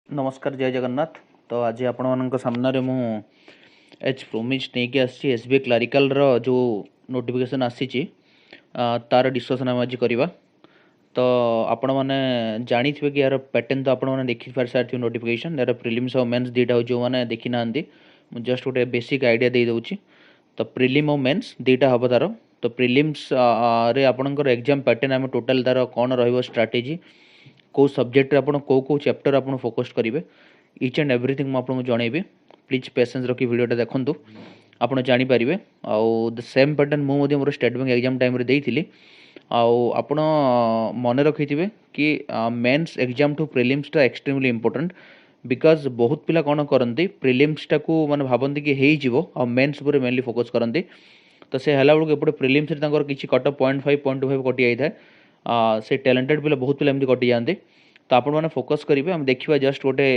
नमस्कार जय जगन्नाथ। तो आज आपण मान सामने मु एच प्रोमिज नहीं आसी एसबीआई क्लरिकल जो नोटिफिकेशन आसी तार डिस्कसन आम आज करवा। तो आपण मैंने जानी थे कि यार पैटर्न तो आपण मैंने देखी पार सारी नोटिफिकेशन यार प्रिलिम्स और मेंस दीटा जो मैंने देखी ना जस्ट गोटे बेसिक आइडिया दे दूची। तो प्रिलिम और मेंस दीटा हम तार। तो प्रिलिम्स रे आपणकर एग्जाम पैटर्न आम टोटाल तार कौन स्ट्राटेजी कौ सब्जेक्ट आपण कौ चैप्टर आपण फोकस करेंगे इच एंड एवरीथिंग मुझे जनइबी। प्लीज पेसेंस रखी वीडियोटा देखूँ आपड़ जानीपारे। आउ द सेम पैटर्न मुझे मोर स्टेट बैंक एग्जाम टाइम देती आपण मन रखी थे कि मेंस एग्जाम टू प्रिलिम्सटा एक्सट्रीमली इंपोर्टेंट बिकज बहुत पिला कौन करती प्रिलिम्सटा को माने भावती कि हो मेन्स पर मेनली फोकस करती। तो से है बेलू एपटे प्रिलिम्स किसी कट 0.5 कटि जाए से टैलेंटेड पिला बहुत पिला एमती कटि जाते। तो आपण मैंने फोकस करेंगे आम देखा जस्ट गोटे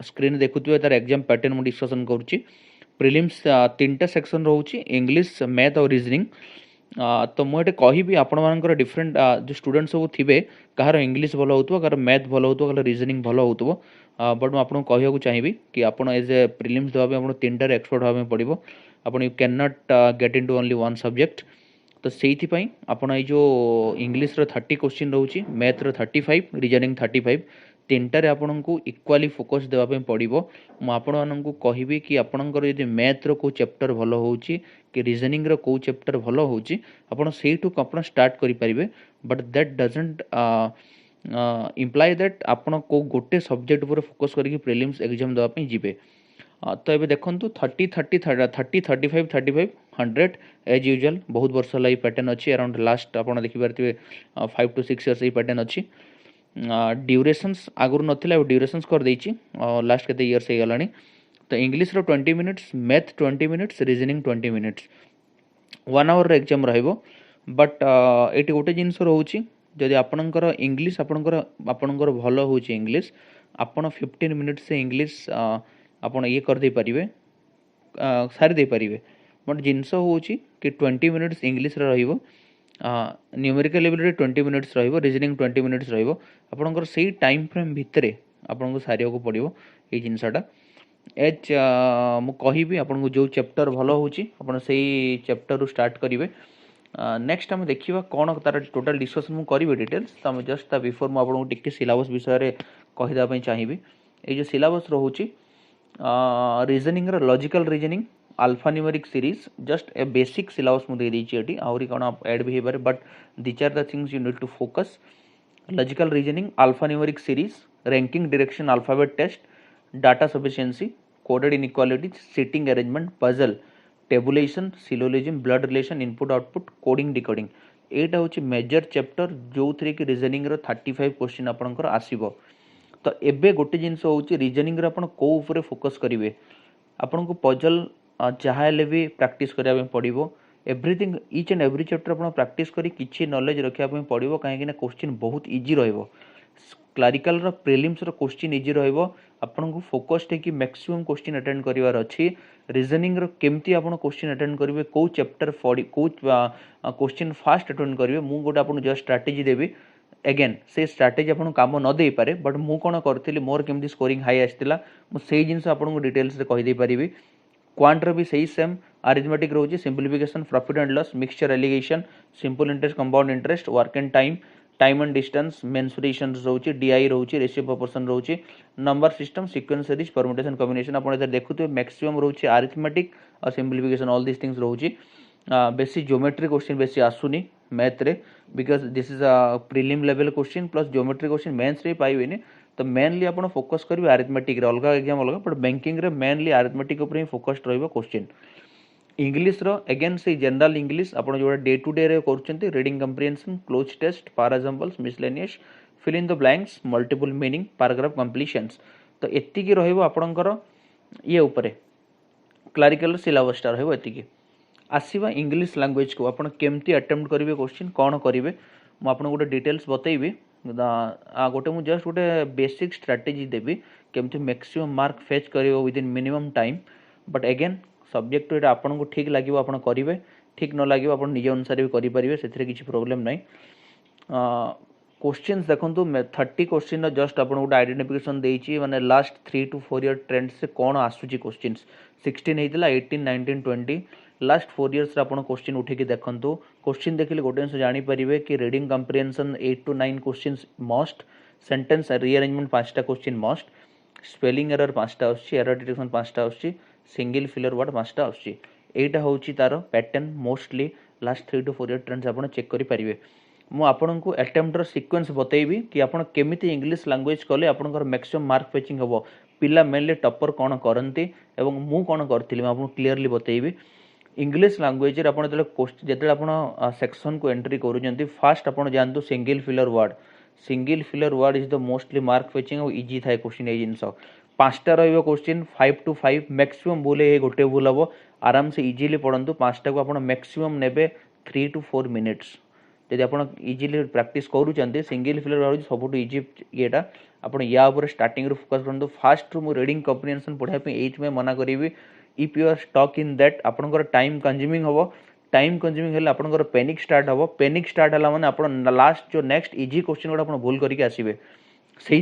स्क्रीन देखुए तार एग्जाम पैटर्न मुझे डिस्कसन करुच्ची। प्रिलिम्स 3टा सेक्शन रोचे इंग्लिश मैथ और रीजनिंग। तो मुझे कहि आपण मानकर डिफरेंट जो स्टूडेंट सब थे कहार इंग्लिश भल हो कहार मैथ भल हो कहार रीजनिंग भल हो बट मुझे आपको कहूँ चाहिए कि आप एज ए प्रिलिम्स देवाई आप 3टार एक्सपर्ट होगा पड़ो। आप you can not get into only one subject. तो से आपण जो इंग्लिश 30 क्वेश्चन रोचे मैथ्र 35 रीजनिंग 35 3टारे आपन को इक्वाली फोकस देवाई पड़ो। मुझे कहबी कि आपंकर यदि मैथ्र को चैप्टर भल हो कि रीजनिंग रो चैप्टर भल हो आप स्टार्ट करेंगे but that doesn't imply that आपन को गोटे सब्जेक्ट पर फोकस करके प्रिलिम्स एग्जाम देवाई जीवे। तो ये देखो 30 30 30 35 35 100 एज यूजुअल बहुत वर्ष है पैटर्न अच्छी अराउंड लास्ट आप देखिए 5 to 6 इयर्स पैटर्न अच्छी। ड्यूरेशंस आगुरी नाला ड्यूरेशंस कर देची लास्ट के इयर्स हो गलानी। तो English 20 minutes math 20 minutes reasoning 20 minutes 1 hour exam रहिबो। बट ये गोटे जिनस रोचे जदि आपणकर इंग्लिश आपणकर भल हो इंग्लिश आपन 15 मिनिट्स से इंग्लिश आपन ये कर दे पारिबे सारी दे पारिबे। बट जिनस हो कि 20 मिनिट्स इंग्लिश रहिबो न्यूमेरिकल एबिलिटी 20 मिनिट्स रहिबो रीजनिंग 20 मिनिट्स रहिबो आपनकर सेही टाइम फ्रेम भितरे आपनको सारिया को पड़ो ये जिनसटा। एज मु कहिबी आपनको जो चैप्टर भल होची आपन सेही चैप्टर रु स्टार्ट करिवे। नेक्स्ट आम देखा कौन तार टोटाल डिस्कसन मुझे करी डिटेल्स। तो जस्ट ता बिफोर मुझे आपको टिके सिलेबस विषय कहीदेवाई चाहिए। ये जो सिलेबस रोचे reasoning logical reasoning alpha numeric series just a basic syllabus मुझे देती आहरी कौन ऐड भी हो but this are the things you need to focus. Logical reasoning alpha numeric series ranking direction alphabet test data sufficiency coded inequalities seating arrangement puzzle tabulation syllogism blood relation input output coding decoding एटा हूँ major chapter जो थी कि reasoning 35 question आपंकर आसो। तो एबे गोटे जिनस हूँ रीजनिंग कौ फोकस करेंगे आपन को पजल जहाँ भी प्रैक्टिस करने पड़ो everything each and every chapter आप प्रैक्टिस करी किसी नॉलेज रखापी पड़ो कहीं क्वेश्चन बहुत इजी रहिबो। क्लरिकल प्रिलिम्स क्वेश्चन इजी रहिबो आपन को फोकस्ड है कि मैक्सिमम क्वेश्चन अटेंड करिवार अछि। रीजनिंग केमती आपन क्वेश्चन अटेंड करेंगे कौ चैप्टर कौ क्वेश्चन फास्ट अटेंड करेंगे मु गोटे आपन जस्ट स्ट्राटेजी देवी एगेन से स्ट्राटेजी आपन काम न दे पारे बट मु कौन करी मोर केमती स्कोरिंग हाई आसला मुझे जिन आपको डिटेल्स कहीदे पारि। क्वांटर भी सही सेम अरिथमेटिक रोचे सिंप्लिफिकेशन profit and loss mixture allegation simple interest compound interest work and time and distance mensuration रोचे डीआई रोचे रेशियो प्रोपोर्शन रोचे number system sequence series permutation combination आप देखुए मैक्सिमम रोचे अरिथमेटिक और सिंप्लिफिकेशन ऑल दिस थिंग्स रोचे। बेसी geometry question बेसी आसुनी मैथ रे because this is a prelim level question plus geometry question mains रे पाइबेनी। तो मेनली आप फोकस करेंगे अरिथमेटिक अलग एग्जाम अलग बट बैंकिंग रे मेनली अरिथमेटिक उपर ही फोकस्ड रहिबो क्वेश्चन। इंग्लिश अगेन से जनरल इंग्लिश आप जो डे टू डे कर रीडिंग कंप्रिहेंशन क्लोज टेस्ट पार examples miscellaneous fill in the blanks multiple meaning paragraph completions. तो एतिकी रहिबो आपणकर ये ऊपर क्लरिकल सिलेबसटा रहिबो एतिकी। आसीबा इंग्लिश लैंग्वेज को आप केमती अटेम्प्ट करेंगे क्वेश्चन कौन करेंगे मुझे आपको गोटे डिटेल्स बतेबी। गोटे मुझे जस्ट गोटे बेसिक स्ट्राटेजी देवी केमती मैक्सिमम मार्क फेच कर within minimum time but again subject तो आपको ठीक लगे आप करेंगे ठीक न लगे आप निज अनुसार भी करेंगे से किसी प्रोब्लेम ना। क्वेश्चंस देखंतु 30 क्वेश्चन जस्ट आपन गोटे आइडेंटिफिकेशन देइची माने लास्ट 3 to 4 ईयर ट्रेंड से कोन आसुची क्वेश्चंस 16 हेतिला 18 19 20 लास्ट 4 इयर्स रे आपन क्वेश्चन उठे के देखंतु क्वेश्चन देखिले गोटे से जानि परिबे कि reading comprehension 8 to 9 questions must sentence rearrangement 5टा क्वेश्चन मस्ट स्पेलिंग एरर 5टा आछी एरर डिटेक्शन 5टा आछी सिंगल फिलर वर्ड 5टा आछी एटा होउची तार pattern mostly last 3 to 4 year trends आपन चेक करि परिबे मु आपन को अटेम्प्टर सीक्वेंस बतैबी कि आपन केमिति इंग्लिश लैंग्वेज कले आपनकर मैक्सिमम मार्क फेचिंग हबो पिला मेनली टॉपर कोन करंती एवं मु कोन करथिली मैं आपन क्लियरली बतैबी इंग्लिश लैंग्वेज रे आपन जेते आपन सेक्शन को एंट्री करूजंती फास्ट आपन जानतु single filler word is the mostly mark fetching और इजी थाए क्वेश्चन ए जिंस 5टा रहइबो क्वेश्चन 5 to 5 मैक्सिमम बोले हे गोटे भूल हबो आराम से इजीली पढंतु 5टा को आपन मैक्सिमम नेबे 3 to 4 मिनिट्स यदि आप इजिली प्रैक्टिस करूँ सिंगल फिलर हूँ सब इजी येटा आप या स्टार्टिंग फोकस करूँ फास्ट रु रीडिंग कंप्रिहेंशन पढ़ाई ये मना करी if you are stuck in that आपंकर टाइम कंज्यूमिंग हम टाइम कंज्यूमिंग हेल्ले आपंकर पैनिक स्टार्ट हम पैनिक स्टार्ट है माने आप लास्ट जो नेक्स्ट इजी क्वेश्चन गुड़ा आप भूल करके आसबे से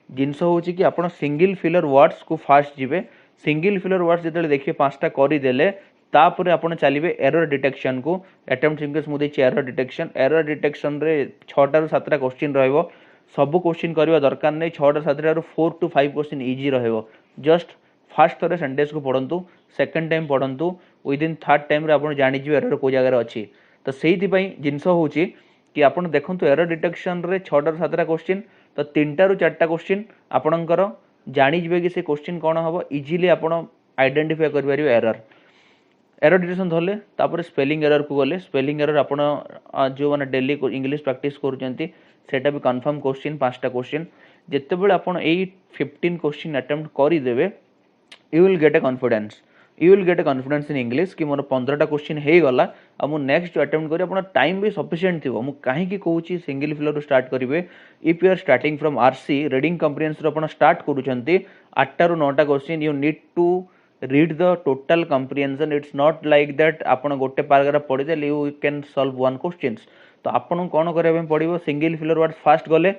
जिनस हूँ कि आप सिंगल फिलर वर्ड्स को फास्ट जी सिंगल फिलर वर्ड्स जो देखिए 5टा करदेले तापर आपण चलिए एरर डिटेक्शन को अटेम्प्ट सिक्वेंस मुझे एरर डिटेक्शन रे 6टा ରୁ 7टा क्वेश्चन रहइबो सब क्वेश्चन करबा दरकार नै 6टा 7टा ରୁ 4 to 5 क्वेश्चन इजी रहइबो जस्ट फर्स्ट थरे सेंटेंस को पढंतु सेकंड टाइम पढंतु विद इन थर्ड टाइम रे आपण जानि जिवे एरर को जगह रे अछि तो सेहि पई जिंस होउची कि आपण देखंतु एरर डिटेक्शन रे 6टा ରୁ 7टा क्वेश्चन तो 3टा ରୁ 4टा क्वेश्चन आपणकर जानि जिवे कि से क्वेश्चन कोन हबो इजीली आपण आइडेंटिफाई कर परिबे एरर डिटेक्शन धरले तापर स्पेलिंग एरर को गले स्पेलिंग एरर आपण जो माने डेली इंग्लिश प्रैक्टिस करूचंती सेटा भी कंफर्म क्वेश्चन 5टा क्वेश्चन जेते बेले आपण 15 क्वेश्चन अटेम्प्ट करि देबे you will get A confidence in English कि मोर 15टा क्वेश्चन हे गला आ मु नेक्स्ट जो अटेम्प्ट करी आपण टाइम भी सफिशिएंट थिबो मु काहे की कहूची सिंगल फिलर रो स्टार्ट करिवे if you are starting from RC reading comprehension रो आपण स्टार्ट करूचंती 8टा ରୁ 9टा question you need to read the total comprehension it's not like that आपण गोटे पैराग्राफ पढ़ी देले you can solve one questions तो आपण कोन करबे पड़िबो सिंगल फिलर वर्ड फास्ट गले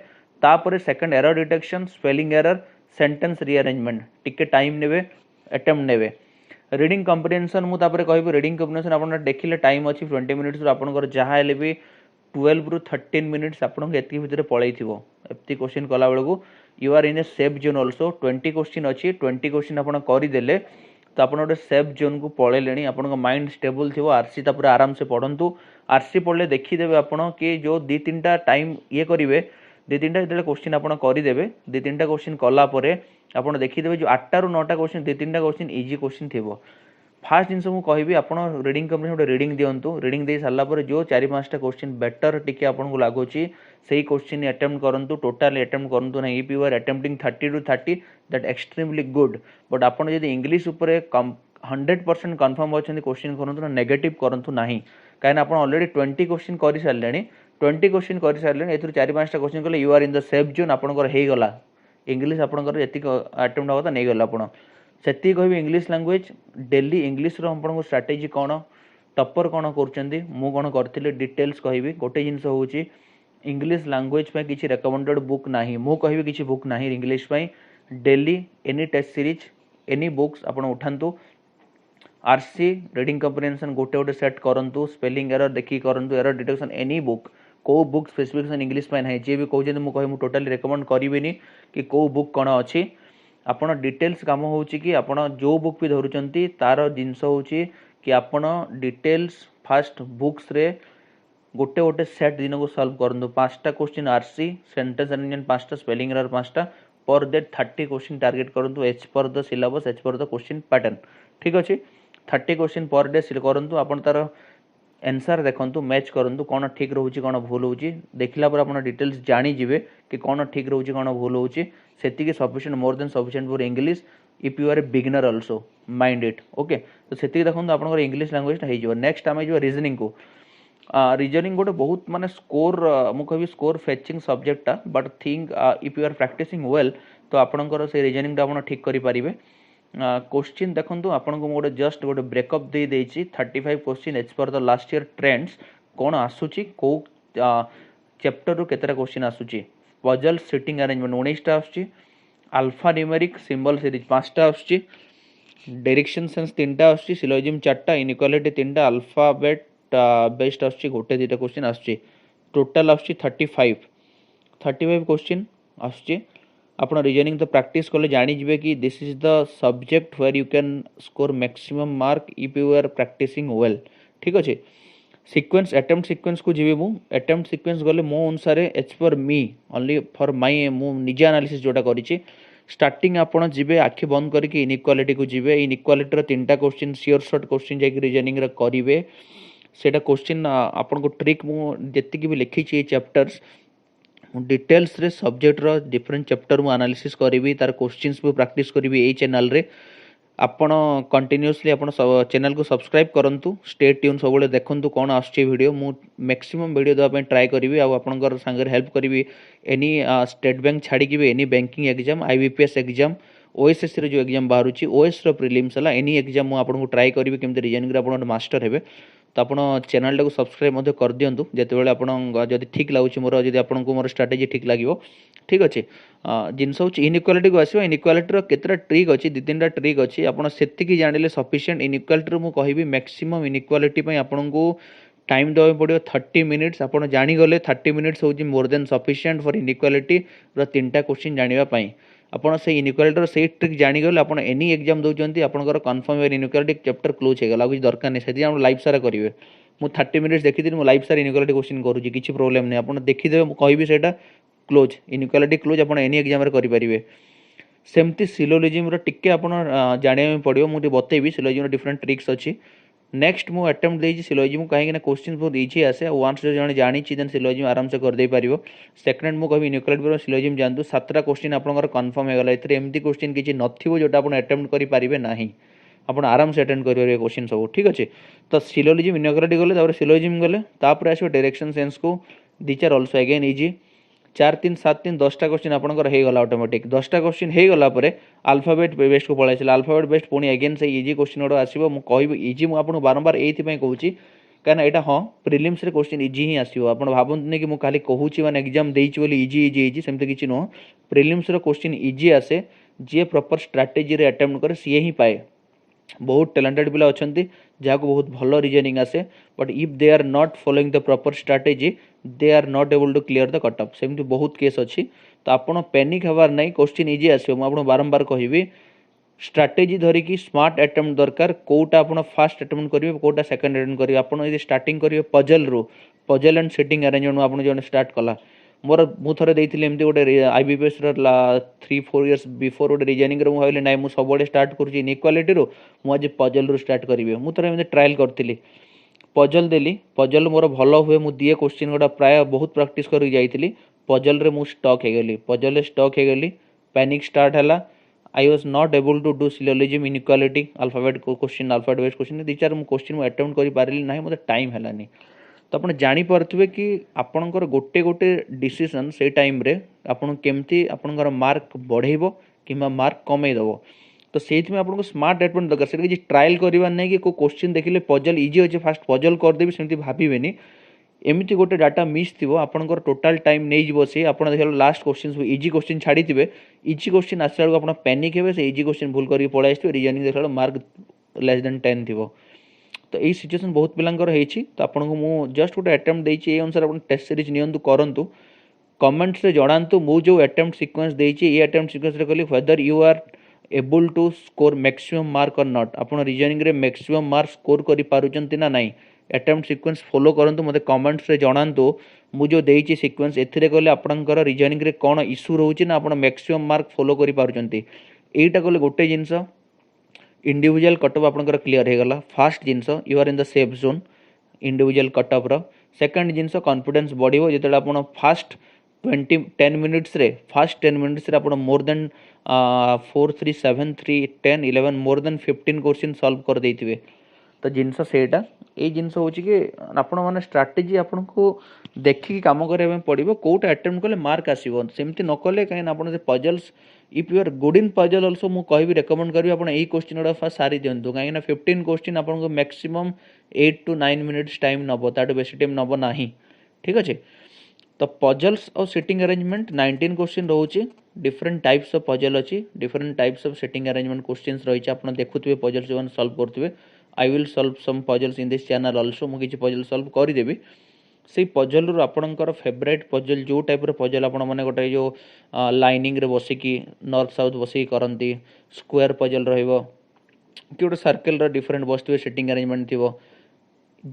तापर second error detection spelling error sentence rearrangement टिके टाइम नेबे अटेम्प्ट नेबे रीडिंग कंप्रिहेंशन मु तापर कहबो रीडिंग कंप्रिहेंशन आपण देखिले टाइम अछि 20 मिनिट्स रो आपण जहा हेले भी 12 ରୁ 13 मिनिट्स आपण एति भितर पळैथिबो एति क्वेश्चन कला बेलको you are in a safe zone also 20 question अछि 20 क्वेश्चन आपण करि देले तो आप गोटे सेफ जोन को पलैले आपण माइंड स्टेबल थी आरसी तापर आराम से पढ़ंतु आरसी पढ़ले देखीदेवे आपण कि जो 2-3टा टाइम ये करेंगे 2-3टा जो क्वेश्चन आप करदेवे 2-3टा क्वेश्चन कलापर आप देखीदेवे जो 8टा ରୁ 9टा क्वेश्चन 2-3टा क्वेश्चन इजी क्वेश्चन थी फास्ट जिन मुझे कहि आप रीडिंग कंपनी गोटे रीडिंग दिंतु रीडिंग दे सारापर जो 4-5टा क्वेश्चन बेटर टिके आपको लगुच से क्वेश्चन अटेम्प्ट करूँ टोटाली अटेम्प्ट करूँ ना if you are attempting 30 to 30 that extremely good but आपड़ जब इंग्लिश उपर 100% कन्फर्म अच्छा क्वेश्चन करूँ ना नेगेटिव करूँ ना कहीं आप ऑलरेडी 20 क्वेश्चन कर सारे 20 क्वेश्चन कर सारे ए 4-5टा क्वेश्चन कले you are in the safe zone आपंकर होगला इंग्लिश आपंकर जी अटेम्प्ट हाँ नहीं गला आप से कह इंग्लिश लैंग्वेज डेली इंग्लिश रो स्ट्राटेजी कौन टपर कौन कौन करी डिटेल्स कहि गोटे जिन हूँ इंग्लिश लैंग्वेज पे किसी रेकमेंडेड बुक ना मु कहि किसी बुक ना English daily any test series any books आप उठातु आरसी रीडिंग कंप्रिहेंशन गोटे गोटे सेट करूँ स्पेलिंग एरर देखिए करूँ एरर डिटेक्शन एनी बुक को बुक स्पेसिफिकेशन इंग्लिश ना जी भी कहते मुझे टोटाली रेकमेंड करी कि कौ बुक कौन अच्छी आपण डिटेल्स कम हो कि आपण जो बुक भी धरुचंती तार जिनस हो कि आपण डिटेल्स फास्ट बुक्स रे गोटे गोटे सेट दिन को सॉल्व करंतु 5टा क्वेश्चन आरसी सेंटेंस अरेंजमेंट 5टा स्पेलिंग एरर 5टा पर दैट 30 क्वेश्चन टारगेट करंतु as per the syllabus as per the question pattern ठीक अछि 30 क्वेश्चन पर डे करंतु आपण तार आंसर देखंतु मैच करंतु कौन ठीक रहउची कौन भूल होउची देखला पर आपण डिटेल्स जानि जिवे कि कौन ठीक रहउची कौन भूल होउची सेति sufficient more than sufficient for English if you are a beginner also mind it okay तो सेति देखंतु आपण इंग्लिश लैंग्वेज हे जो नेक्स्ट आमे जो रीजनिंग को रीजनिंग गोटे बहुत माने स्कोर मुझे स्कोर फेचिंग सब्जेक्टा but think if you are practising well तो आपणकर से रीजनिंग आप ठीक करेंगे क्वेश्चन देखो आपको गोटे जस्ट गोटे ब्रेकअप दे देछि 35 question as per the last year trends कौन आसूची कौ चैप्टर रु केतरा क्वेश्चन आसुची पजल सिटिंग अरेंजमेंट 19 टा आसुची अल्फा न्यूमेरिक सिंबल सीरीज 5 टा आसुची डायरेक्शन सेंस 3 टा आसुची सिलोजिज्म 4 टा इनइक्वालिटी 3 टा अल्फाबेट बेस्ड आसुची गोटे दुटा क्वेश्चन आसुची टोटल आसुची 35 क्वेश्चन आसुची आपण रीजनिंग तो प्रैक्टिस कले जानि जिवे कि this is the subject where you can score maximum mark if you are practising well ठीक अच्छे सीक्वेंस अटेम्प्ट सीक्वेंस को जीवे मु अटेम्प्ट सीक्वेंस गले मो अनुसार as per me only for my मु निजे एनालिसिस जोटा करिछि स्टार्टिंग आपण जीवे आखि बंद करके इनइक्वालिटी को जीवे इनइक्वालिटी रो तीनटा क्वेश्चन श्योर शॉर्ट क्वेश्चन जे रीजनिंग रे करिवे सेटा क्वेश्चन आपण को ट्रिक मु जति कि भी लिखि छी चैप्टर्स डिटेल्स रे सब्जेक्ट रो डिफरेंट चैप्टर मु एनालिसिस करिवि तार क्वेश्चंस भी प्रैक्टिस करिवि ए चैनल रे आपण कंटिन्यूअसली आपण चैनल को सब्सक्राइब करंतु स्टे ट्यून सबले देखंतु कोन आछे वीडियो मु मैक्सिमम वीडियो दवा पे ट्राई करिवि आ आपनकर संगर हेल्प करिवि एनी स्टेट बैंक छाडी कि any banking exam IBPS exam OSS रे जो एग्जाम बाहरुची ओएस रो प्रीलिम्स हला एनी एग्जाम मु आपन को ट्राई करिवि केमते रीजनिंग रे आपण मास्टर हेबे तो आपण चैनल को सब्सक्राइब मध्य कर दियंतु जेते बेले आपण जदी ठीक लागुची मोर जदी आपण को मोर स्ट्रेटजी ठीक लागिवो ठीक अच्छे जिनस हूँ इनइक्वालिटी को आसो इनइक्वालिटी केतरा ट्रिक अच्छी दी तीन ट्रिक अच्छी आपड़ से जानिले सफिशिएंट इनइक्वालिटी मु कहि मैक्सिमम इनइक्वालिटी आपन को टाइम देवा पड़ो 30 मिनिट्स आप जानीगले 30 मिनिट्स हूँ मोर देन सफिशिएंट फॉर इनइक्वालिटी तीन क्वेश्चन जानापी आपड़ से इनइक्वालिटी से ट्रिक जानीगले आप एनी एग्जाम दौरान आपंकर कन्फर्म इनइक्वालिटी चैप्टर क्लोज हो गला कुछ दरकार नहीं से लाइफ सारा करेंगे मुझे 30 मिनिट्स देखी मुझे लाइफ सारा इनइक्वालिटी क्वेश्चन करुँगी किसी प्रोब्लेम नहीं आप देखीदे कहि से क्लोज इनइक्वालिटी क्लोज आप एनी एग्जाम करेंगे सेमती सिलोजिज्म टिके आप जाना पड़ो मुझे बतेबी सिलोजिज्म डिफरेंट ट्रिक्स अच्छी नेक्स्ट मु अटेम्प्ट देछि सिलोजिज्म कहीं क्वेश्चन बहुत इजी आसे वंस जो जन जानी देन सिलोजिज्म आराम से कर दे पारिबो सेकंड मु कहबी इनइक्वालिटी सिलोजिज्म जानतु 7टा क्वेश्चन आपनकर कंफर्म हो गला एथरे एमती क्वेश्चन किछि नथिबो जोटा आपण अटेम्प्ट करि पारिबे नाही आपण आराम से अटेम्प्ट करिवे क्वेश्चन सब ठीक अच्छे तो सिलोजिज्म इनइक्वालिटी गले तापर सिलोजिज्म गले तापर आसो डायरेक्शन सेंस को these are also again easy 4 3 7 3 10टा क्वेश्चन आपनकर हे गला ऑटोमेटिक 10टा क्वेश्चन हे गला परे अल्फाबेट बेस्ड को पळाइছিল अल्फाबेट बेस्ड पुणी अगेन से इजी क्वेश्चन ओडो आसीबो मु कहबी इजी मु आपन बारंबार एथि पय कहूची कारण एटा हां प्रीलिम्स रे क्वेश्चन इजी ही आसीबो आपन भाबंतने कि मु खाली कहूची माने एग्जाम देइची बोली इजी इजी इजी सेमते किछि नो प्रीलिम्स रे क्वेश्चन इजी आसे जे प्रॉपर स्ट्रेटजी रे अटेम्प्ट करे सी ही पाए बहुत टैलेंटेड पिला अछंती जाको बहुत भलो रीजनिंग आसे but if they are not following the proper strategy they are not able to clear the cut off सेमती बहुत केस अच्छी तो आपन पैनिक हबार नहीं क्वेश्चन इजी आसो मुझे बारंबार कहबी स्ट्रेटजी धरिकी स्मार्ट अटेम्प्ट दरकार कोटा आप फास्ट अटेम्प्ट करेंगे कोटा सेकंड अटेम्प्ट करेंगे आप स्टार्टिंग करेंगे पजल एंड सिटिंग अरेंजमेंट आप जो स्टार्ट कला मोर मुझे देती एमती गोटे आईबीपीएस 3-4 इयर्स बिफोर गोटे रीजनिंग रे भाई ना मुझे सब स्टार्ट करुँची इनइक्वालिटी मुझे पजल रू स्टार्ट करी मुझे एमती ट्रायल करी पजल देली पजल मोर भल हुए मुझे दिए क्वेश्चन गोटा प्राय बहुत प्रैक्टिस कर जाइली पजल रे मुझे स्टक हो गली पजल स्टक हो गली पैनिक स्टार्ट है I was not able to do syllogism inequality alphabet question alphabet based question दी चार क्वेश्चन अटेम्प्ट कर पारिली ना मतलब टाइम है तो आप जानीपे कि आपणकर गोटे गोटे डिसीजन से टाइम रे आपन केमती आपणकर मार्क बढ़ेब कि मार्क कमेदब तो से आपको स्मार्ट अटेम्प्ट दरकार से किसी ट्रायल करवा नहीं कि क्वेश्चन देखिले पजल इजी अच्छे फास्ट पजल करदेवी सेमती भावेनि एमती गोटे डाटा मिस थी आपंकर टोटाल टाइम नहीं जीव से आप देख लास्ट क्वेश्चन इजी क्वेश्चन छाड़ी थे इजी क्वेश्चन आसला बेलू आप पैनिक हे से इजी क्वेश्चन भूल करके पलि आसो रीजनिंग देखा मार्क लेस देन 10 थी तो यही सिचुएसन बहुत पिलांकर होती तो आपको मुझे जस्ट गोटे अटेम्प्ट देती ये अनुसार आप टेस्ट सीरीज नियंतु करंतु कमेंट्स रे जणांतु मु जो अटेम्प्ट सीक्वेंस देती ये अटेम्प्ट सीक्वेंस रे कहली whether you are able to score maximum mark और नॉट आप रीजनिंग रे मैक्सिमम मार्क स्कोर करि पारुचंती ना नहीं अटेम्प्ट सीक्वेंस फॉलो करंतु मते कमेंट्स रे जणांतु मु जो देती सीक्वेंस एथिरे कहले आपनकर रीजनिंग रे कोन इशू रहउची ना आपण मैक्सिमम मार्क फॉलो करि पारुचंती एटा कहले गोटे जिंस इंडिविजुअल कट ऑफ आपनकर क्लियर हे गला फर्स्ट जिंस you are in the safe zone individual cut off रो सेकंड जिंस कॉन्फिडेंस बढ़िबो जेतेला आपण फास्ट 10 मिनिट्स रे फास्ट 10 मिनिट्स रे आपण more than 4 3 7 3 10 11 more than 15 question solve कर देथिबे तो जिनस सेटा ए जिनस होची कि आपण माने स्ट्रेटजी आपण को देखि काम करे पड़िबो कोटा अटेम्प्ट कले मार्क आसीबो सेमति न कले काइन आपण जे puzzles if you are good in puzzle also मु कहबी रेकमेंड करबी आपण एई क्वेश्चन ओडा फास्ट सारी दियंतु काइन ना 15 क्वेश्चन आपण को मैक्सिमम 8 to 9 मिनिट्स टाइम नबो ताटो बेसी टाइम नबो नाही ठीक अछि तो पजल्स और सिटिंग अरेंजमेंट 19 क्वेश्चन रोचे डिफरेंट टाइप्स ऑफ पजल अच्छी different types of sitting arrangement questions रही आप देखुए पजल्स जो सॉल्व करते I will solve some puzzles in this channel also मुझे किसी पजल सॉल्व करदेवी से पजल रू आपणकर फेवरेट पजल जो टाइप पजल आपण मैंने गोटे जो लाइनिंग रे बसिकी नॉर्थ साउथ बसिकी करती स्क्वायर पजल रहिबो कि गोटे सर्कल डिफरेंट बसुए सिटिंग अरेंजमेंट थी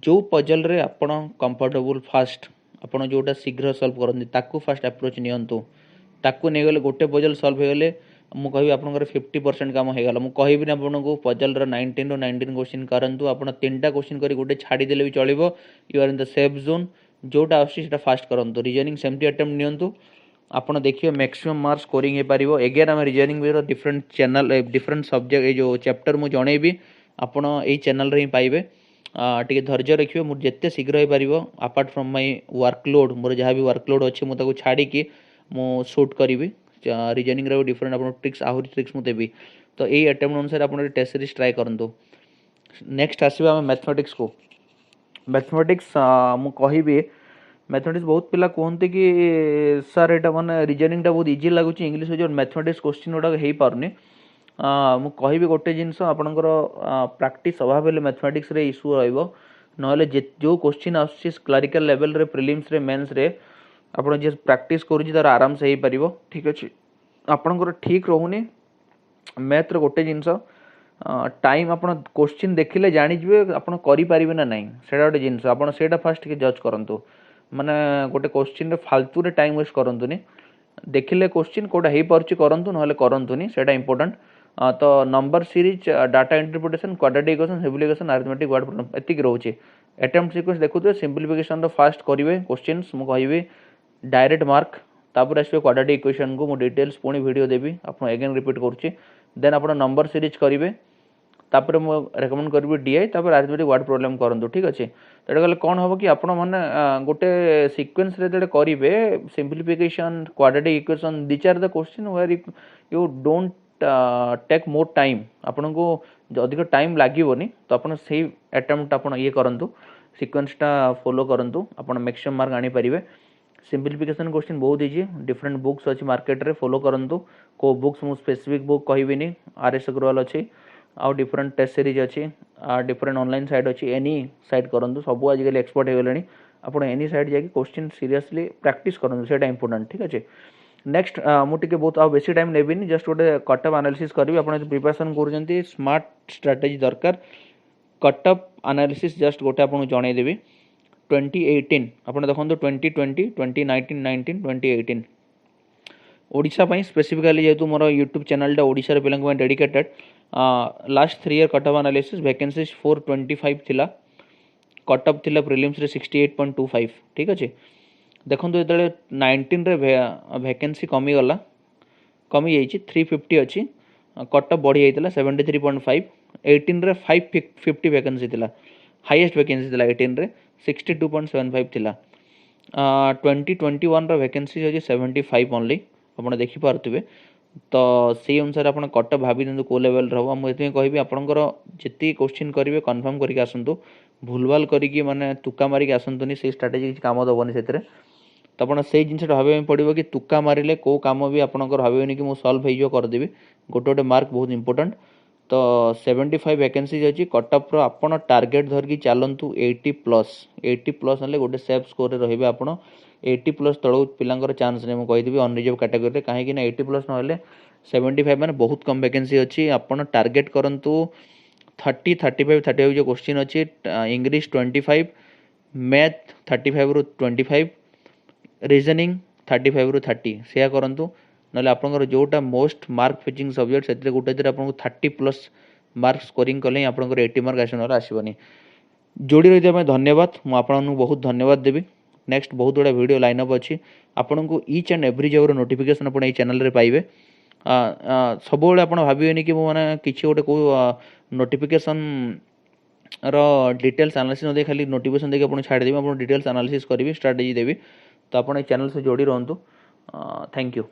जो पजल रे आपण कंफर्टेबल फास्ट आपण जोटा शीघ्र सॉल्व करते ताकू फास्ट अप्रोच नियंतु ताकू नहीं गले गोटे पजल सॉल्व हो गले मु कहि आपनकर 50% काम हो गला मु कहिबि ना आपनको पजल रो 19 रो 19 क्वेश्चन करंतु आपण तीनटा क्वेश्चन करी गोटे छाडी देले भी चलिबो you are in the safe zone जोटा आसी सेटा फास्ट करंतु रीजनिंग सेमती अटेम्प्ट नियंतु आपण देखिए मैक्सिमम मार्क स्कोरिंग हो पारिबो अगेन हम रीजनिंग भी डिफरेंट चैनल डिफरेंट सब्जेक्ट ए जो चैप्टर मु जणेबी आपण एई चैनल रे ही पाइबे टे धैर्य रखिए मुझे जिते शीघ्र हो पार अपार्ट फ्रॉम माय वर्कलोड मोर जहाँ भी वर्कलोड अच्छे मुझे छाड़ी मु शूट करी रीजनिंग रे डिफरेंट आप ट्रिक्स आहरी ट्रिक्स मुझे देवी तो यही अटेम्प्ट अनुसार आप टेस्ट सीरीज ट्राए करूँ नेक्स्ट आसवा मैथमेटिक्स को मैथमेटिक्स मु कहि मैथमेटिक्स बहुत पिला कहते कि सर एटा माने रीजनिंग बहुत इजी लगुच इंग्लीश जो मैथमेटिक्स क्वेश्चन गुड़ा हो पारनी मु कहि गोटे जिनस आपणकर प्रैक्टिस अभाव हेले मैथमेटिक्स रे इश्यू रहिबो नहले जो क्वेश्चन आसछि क्लरिकल लेवल रे प्रिलिम्स रे मेंस रे आपण जे प्रैक्टिस करूछि तार आराम से हो पारिबो ठीक अछि आपणकर ठीक रहउनी मैथ रे गोटे जिनस टाइम आपण क्वेश्चन देखिले जानि जिवे आपण करि पारिबे ना नाही सेडा गोटे जिनस आपण सेडा फास्ट के जज करंतु माने गोटे क्वेश्चन रे फालतू रे टाइम वेस्ट करंतुनी देखिले क्वेश्चन कोडा हे परछि करंतु नहले करंतुनी सेडा इंपोर्टेंट तो number series data interpretation quadratic equation simplification arithmetic word problem एतिक रोचे अटेम्प्ट सीक्वेंस देखुते सिम्प्लिफिकेशन रो फास्ट करिवे क्वेश्चंस मु कहिबे डायरेक्ट मार्क तापर आसबे क्वाड्रेटिक इक्वेशन को मु डिटेल्स पुणी वीडियो देबी आपण अगेन रिपीट करूची देन आपण नंबर सीरीज करिवे तापर मु रेकमेंड करबी डीआई तापर अरिथमेटिक वर्ड प्रॉब्लम करंतु ठीक अछि तेडा गले कोन होबो कि आपण माने गोटे सीक्वेंस रे जेडे करिवे simplification quadratic equation this are the question where you don't take more time आपन को अधिक टाइम लागिवनी तो आपन से अटेम्प्ट आपन ये करंतु सीक्वेंसटा फॉलो करंतु आपन मैक्सिमम मार्क आनी परिवे सिंपलीफिकेशन क्वेश्चन बहुत इजी डिफरेंट बुक्स अच्छी मार्केट रे फॉलो करंतु को बुक्स मु स्पेसिफिक बुक कहबिनी आरएस अग्रवाल अच्छी आ डिफरेंट टेस्ट सीरीज अच्छी डिफरेंट ऑनलाइन साइट अच्छी एनी साइट करंतु सब आजिकल एक्सपर्ट हो गलेनी आपन एनी साइट जाके क्वेश्चन सीरियसली प्रैक्टिस करंतु सेटा इंपोर्टेंट ठीक अछि नेक्स्ट मुझे बहुत आ बेसी टाइम नेबिनी जस्ट गोटे कटअप एनालिसिस करी आप प्रिपरेशन कर स्मार्ट स्ट्राटेजी दरकार कटअप एनालिसिस जस्ट गोटे आपको जनईदेवी 2018 आपड़ देखो 2020 2019 19 2018 ओडिशा पई स्पेसिफिकली जेहेतु मोर यूट्यूब चैनलटा ओडिशा पिला dedicated last 3 year cutoff analysis vacancies 425 थिला कटअप थिला प्रिलिम्स रे 68.25 ठीक अच्छे देखो जो 19 रे वैकेंसी कमी गला कमी जाइए 350 अच्छी कटअप बढ़ी जाता 73.5 18 रे 550 वैकेंसी थिला हाईएस्ट वैकेंसी थिला 18 रे 62.75 थिला 2021 रो वैकेंसी अछि 75 ओनली आपण देखि पारथुबे तो से अनुसार आपण कटअप भाबी दंतु को लेवल रहबो हम एते कहबी आपनकर जेति क्वेश्चन करिवे कंफर्म करिक आसंतु भूलभाल करिक माने तुक्का मारिक आसंतुनी से स्ट्रेटजी किछ काम दबनी सेतरे तो आप से जिन भाव पड़ो कि तुक्का मारे कौ कम भी आपंकर भावेनि कि मुझे सल्व हो करदेवी गोटे गोटे मार्क बहुत इंपोर्टेंट तो 75 वैकेंसीज अच्छी कटअप आपण टार्गेट धरिकी चलतु 80+ ना गोटे सेफ स्कोर रे आप 80+ तलू पिलांकर चांस नहीं मुझे अनरिजर्व कैटेगरी कहीं 80+ ना 75 मैंने बहुत कम वैकेंसी अच्छी आपड़ टार्गेट करूँ 35 जो क्वेश्चन अच्छी इंग्लिश 25 मैथ 35 ରୁ 25 रीजनिंग 35 ରୁ 30 सेया करंतु नले आपनकर जोटा मोस्ट मार्क फिचिंग सब्जेक्ट सेते गोटे दिन आपन 30+ मार्क स्कोरिंग कले आपनकर 80 मार्क आसनर आसीबनी जोड़ी रही मैं धन्यवाद मु आपन बहुत धन्यवाद देबी नेक्स्ट बहुत बड़ा वीडियो लाइनअप अच्छी आपन को each and every job notification upon channel रे पाइबे सब आप भावेनि कि मैंने किसी गोटे को नोटिफिकेशन रो डिटेल्स एनालिसिस न खाली नोटिफिकेशन देखिए आप छाड़देवी आप डिटेल्स एनालिसिस करी स्ट्रेटजी देवी तो आप चैनल से जोड़ी रहतु थैंक यू।